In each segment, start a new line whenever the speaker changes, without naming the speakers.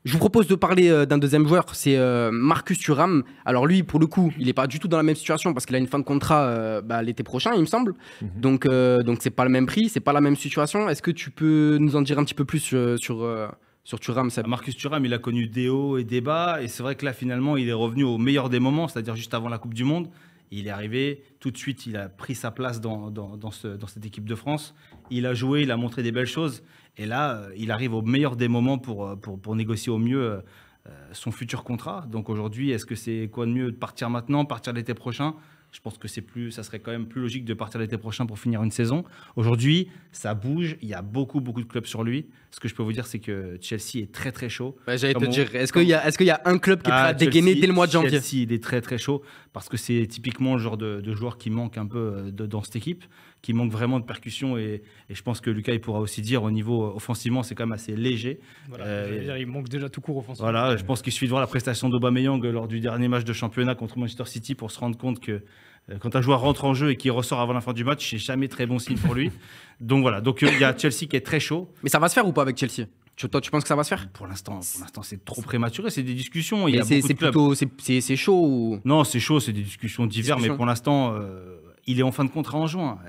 Je vous propose de parler d'un deuxième joueur, c'est Marcus Thuram. Alors lui, pour le coup, il n'est pas du tout dans la même situation parce qu'il a une fin de contrat l'été prochain, il me semble. Donc c'est pas le même prix, c'est pas la même situation. Est-ce que tu peux nous en dire un petit peu plus sur Thuram, Seb?
Marcus Thuram, il a connu des hauts et des bas. Et c'est vrai que là, finalement, il est revenu au meilleur des moments, c'est-à-dire juste avant la Coupe du Monde. Il est arrivé, tout de suite, il a pris sa place dans cette équipe de France. Il a joué, il a montré des belles choses. Et là, il arrive au meilleur des moments pour négocier au mieux son futur contrat. Donc aujourd'hui, est-ce que c'est quoi de mieux de partir maintenant, partir l'été prochain? Je pense que ça serait quand même plus logique de partir l'été prochain pour finir une saison. Aujourd'hui, ça bouge. Il y a beaucoup de clubs sur lui. Ce que je peux vous dire, c'est que Chelsea est très très chaud.
Ouais, j'allais te dire, est-ce qu'il y a un club qui est prêt à dégainer dès le mois de janvier?
Chelsea, il est très très chaud parce que c'est typiquement le genre de joueur qui manque un peu dans cette équipe, qui manque vraiment de percussion. Et je pense que Lucas, il pourra aussi dire au niveau offensivement, c'est quand même assez léger.
Voilà, il manque déjà tout court offensivement.
Voilà, je pense qu'il suffit de voir la prestation d'Aubameyang lors du dernier match de championnat contre Manchester City pour se rendre compte que quand un joueur rentre en jeu et qu'il ressort avant la fin du match, c'est jamais très bon signe pour lui. Donc voilà, il y a Chelsea qui est très chaud.
Mais ça va se faire ou pas avec Chelsea? Toi, tu penses que ça va se faire?
Pour l'instant, c'est trop prématuré. C'est des discussions.
C'est chaud ou...
Non, c'est chaud. C'est des discussions diverses. Mais pour l'instant, il est en fin de contrat en juin.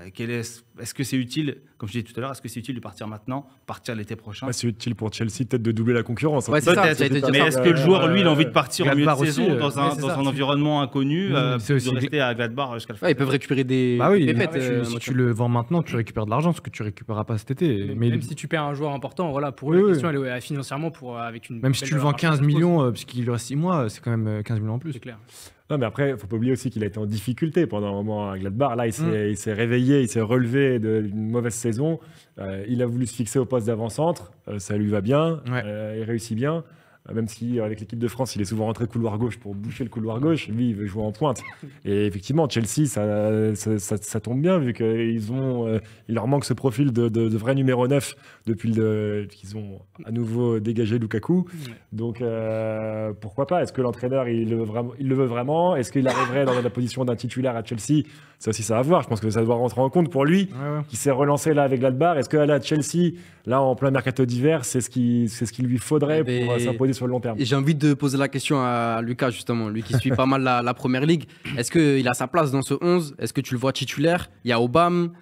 Est-ce que c'est utile, comme je disais tout à l'heure, est-ce que c'est utile de partir maintenant, partir l'été prochain?
C'est utile pour Chelsea peut-être de doubler la concurrence.
Ouais, c'est ça,
mais est-ce que le joueur, lui, il a envie de partir en milieu de saison
aussi,
dans un environnement inconnu, de rester à Gladbach jusqu'à la fin?
Ils peuvent récupérer des pépettes.
Si tu le vends maintenant, tu récupères de l'argent, ce que tu récupéreras pas cet été.
Même si tu perds un joueur important, voilà, pour eux, la question elle est financièrement avec une.
Même si tu le vends 15 millions, puisqu'il lui reste 6 mois, c'est quand même 15 millions en plus.
C'est clair.
Non, mais après, il ne faut pas oublier aussi qu'il a été en difficulté pendant un moment à Gladbach. Là, il s'est réveillé, il s'est relevé d'une mauvaise saison. Il a voulu se fixer au poste d'avant-centre. Ça lui va bien. Il réussit bien. Même si, avec l'équipe de France, il est souvent rentré couloir gauche pour boucher le couloir gauche. Lui, il veut jouer en pointe. Et effectivement, Chelsea, ça tombe bien, vu qu'il leur manque ce profil de vrai numéro 9 depuis qu'ils ont à nouveau dégagé Lukaku. Donc, pourquoi pas? Est-ce que l'entraîneur, il le veut vraiment? Est-ce qu'il arriverait dans la position d'un titulaire à Chelsea? Ça aussi, ça va voir. Je pense que ça doit rentrer en compte pour lui, qui s'est relancé là avec Gladbach. Est-ce que là, Chelsea, là, en plein mercato d'hiver, c'est ce qu'il lui faudrait pour s'imposer sur le long terme?
Et j'ai envie de poser la question à Lucas, justement, lui qui suit pas mal la Première Ligue. Est-ce qu'il a sa place dans ce 11? Est-ce que tu le vois titulaire? Il y a Aubame.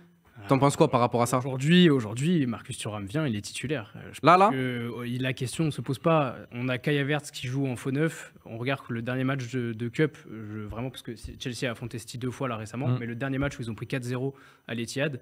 T'en penses quoi par rapport à ça?
Aujourd'hui, Marcus Thuram vient, il est titulaire. La question ne se pose pas. On a Kai Havertz qui joue en faux neuf. On regarde le dernier match de Cup, vraiment, parce que Chelsea a affronté City 2 fois là récemment, mais le dernier match où ils ont pris 4-0 à l'Etihad,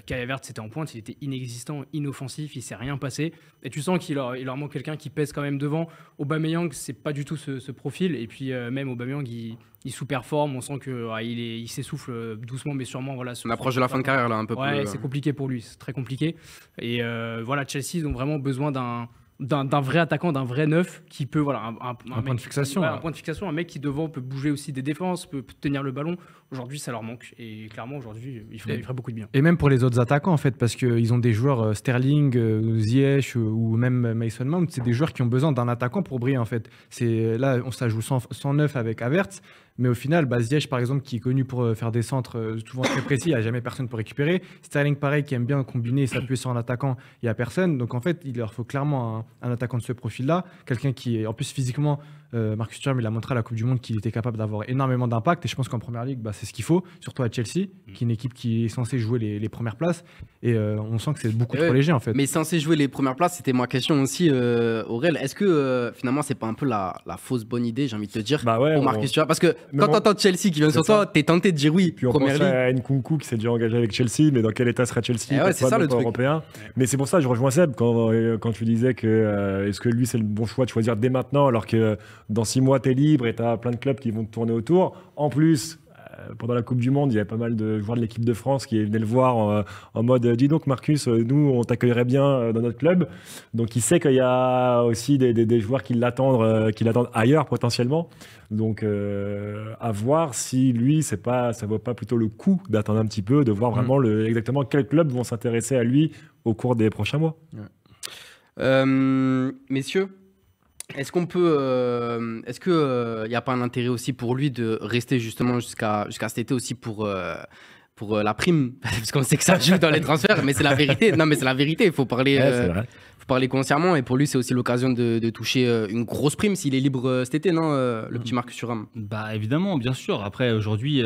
Kai Havertz était en pointe, il était inexistant, inoffensif, il s'est rien passé. Et tu sens qu'il leur manque quelqu'un qui pèse quand même devant. Aubameyang, c'est pas du tout ce profil. Et puis même Aubameyang, il sous-performe. On sent qu'il s'essouffle doucement, mais sûrement. Voilà,
on approche de la fin de carrière là, un peu plus.
Ouais, c'est compliqué pour lui, c'est très compliqué. Et voilà, Chelsea, ils ont vraiment besoin d'un vrai attaquant, d'un vrai neuf qui peut, voilà, un
point de fixation.
Un point de fixation, un mec qui devant peut bouger aussi des défenses, peut tenir le ballon. Aujourd'hui, ça leur manque. Et clairement, aujourd'hui, il ferait beaucoup de bien.
Et même pour les autres attaquants, en fait, parce qu'ils ont des joueurs Sterling, Ziyech ou même Mason Mount, c'est des joueurs qui ont besoin d'un attaquant pour briller, en fait. Là, ça joue 109 avec Havertz. Mais au final, Ziyech, par exemple, qui est connu pour faire des centres souvent très précis, il n'y a jamais personne pour récupérer. Sterling, pareil, qui aime bien combiner et s'appuyer sur un attaquant, il n'y a personne. Donc, en fait, il leur faut clairement un attaquant de ce profil-là. Quelqu'un qui est, en plus, physiquement, Marcus Thuram, il a montré à la Coupe du Monde qu'il était capable d'avoir énormément d'impact. Et je pense qu'en Première Ligue, c'est ce qu'il faut, surtout à Chelsea, qui est une équipe qui est censée jouer les premières places. Et on sent que c'est beaucoup trop léger, en fait.
Mais censé jouer les premières places, c'était ma question aussi, Aurel. Est-ce que finalement, c'est pas un peu la fausse bonne idée, j'ai envie de te dire, pour Marcus Thuram? Parce que quand tu entends Chelsea qui vient sur toi, t'es tenté de dire oui.
Puis on pense à Nkunku qui s'est déjà engagé avec Chelsea, mais dans quel état sera Chelsea?
C'est ça le truc
européen. Mais c'est pour ça que je rejoins Seb quand tu disais que est-ce que lui c'est le bon choix de choisir dès maintenant, alors que dans 6 mois t'es libre et t'as plein de clubs qui vont te tourner autour. En plus, pendant la Coupe du Monde, il y avait pas mal de joueurs de l'équipe de France qui venaient le voir en mode dis donc Marcus, nous on t'accueillerait bien dans notre club. Donc il sait qu'il y a aussi des joueurs qui l'attendent ailleurs potentiellement. Donc à voir si lui ça vaut pas plutôt le coup d'attendre un petit peu, de voir vraiment exactement quels clubs vont s'intéresser à lui au cours des prochains mois.
Messieurs, est-ce qu'il n'y a pas un intérêt aussi pour lui de rester justement jusqu'à cet été aussi pour la prime? Parce qu'on sait que ça joue dans les transferts, mais c'est la vérité. Non, mais c'est la vérité. Il faut parler faut parler consciemment, et pour lui, c'est aussi l'occasion de toucher une grosse prime s'il est libre cet été, non, le petit Marcus Thuram?
Bah évidemment, bien sûr. Après, aujourd'hui,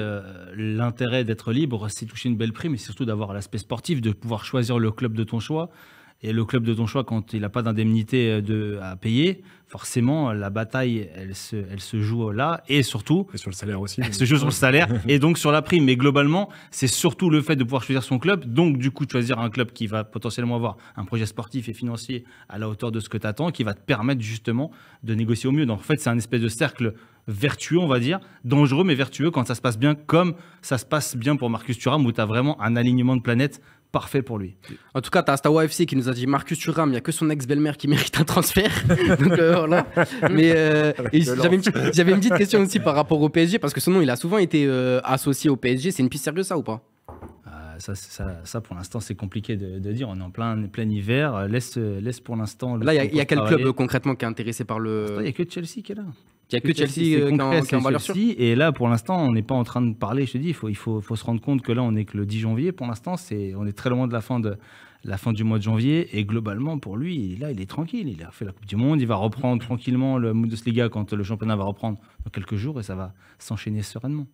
l'intérêt d'être libre, c'est toucher une belle prime, et surtout d'avoir l'aspect sportif, de pouvoir choisir le club de ton choix. Et le club de ton choix, quand il n'a pas d'indemnité à payer, forcément, la bataille, elle se joue là. Et surtout...
Et sur le salaire aussi.
Elle se joue sur le salaire et donc sur la prime. Mais globalement, c'est surtout le fait de pouvoir choisir son club. Donc, du coup, choisir un club qui va potentiellement avoir un projet sportif et financier à la hauteur de ce que tu attends, qui va te permettre justement de négocier au mieux. Donc, en fait, c'est un espèce de cercle vertueux, on va dire, dangereux mais vertueux quand ça se passe bien, comme ça se passe bien pour Marcus Thuram, où tu as vraiment un alignement de planètes parfait pour lui.
En tout cas, tu as Astawa FC qui nous a dit Marcus Thuram, il n'y a que son ex-belle-mère qui mérite un transfert. Donc voilà. Mais j'avais une petite question aussi par rapport au PSG, parce que son nom, il a souvent été associé au PSG. C'est une piste sérieuse, ça, ou pas?
Ça, pour l'instant, c'est compliqué de dire. On est en plein hiver. Laisse pour l'instant...
Là, il y a quel club concrètement qui est intéressé par le...
Il n'y a que Chelsea qui est là.
Il n'y a que Chelsea qui est en valeur sûre.
Et là, pour l'instant, on n'est pas en train de parler. Je te dis, il faut se rendre compte que là, on n'est que le 10 janvier. Pour l'instant, on est très loin de la fin du mois de janvier. Et globalement, pour lui, là, il est tranquille. Il a fait la Coupe du Monde. Il va reprendre tranquillement le Bundesliga quand le championnat va reprendre dans quelques jours. Et ça va s'enchaîner sereinement.